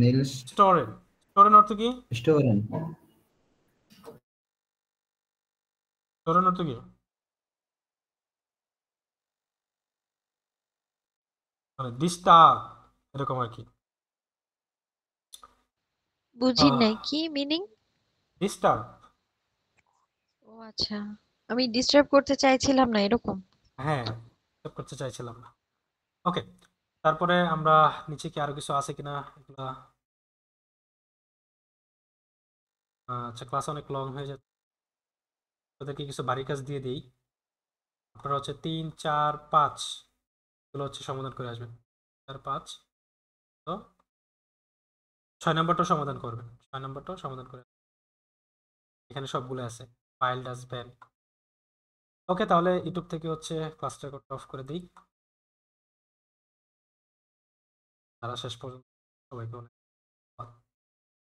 নিলস স্টোরেন। স্টোরেন অর্থ কি? স্টোরেন। স্টোরেন অর্থ কি? মানে ডিস্টার্ব, এরকম আর কি। বুঝি নাই কি মিনিং? ডিস্টার্ব, ও আচ্ছা, আমি ডিস্টার্ব করতে চাইছিলাম না, এরকম। হ্যাঁ, disturb করতে চাইছিলাম না। ওকে, তারপরে আমরা নিচে কি আরো কিছু আছে কিনা এগুলা। আচ্ছা, ক্লাস অনেক লং হয়ে যাচ্ছে, ওদেরকে কিছু বাড়ির কাজ দিয়ে দিই। আপনারা হচ্ছে 3, 4, 5 এগুলো হচ্ছে সমাধান করে আসবেন। 4, 5, তো 6 নম্বরটাও সমাধান করবেন, 6 নম্বরটাও সমাধান করে এখানে সবগুলো আছে, ফাইল ডাসবেন। ওকে, তাহলে ইউটিউব থেকে হচ্ছে ক্লাসটা অফ করে দিই। তারা শেষ পর্যন্ত সবাইকে অনেক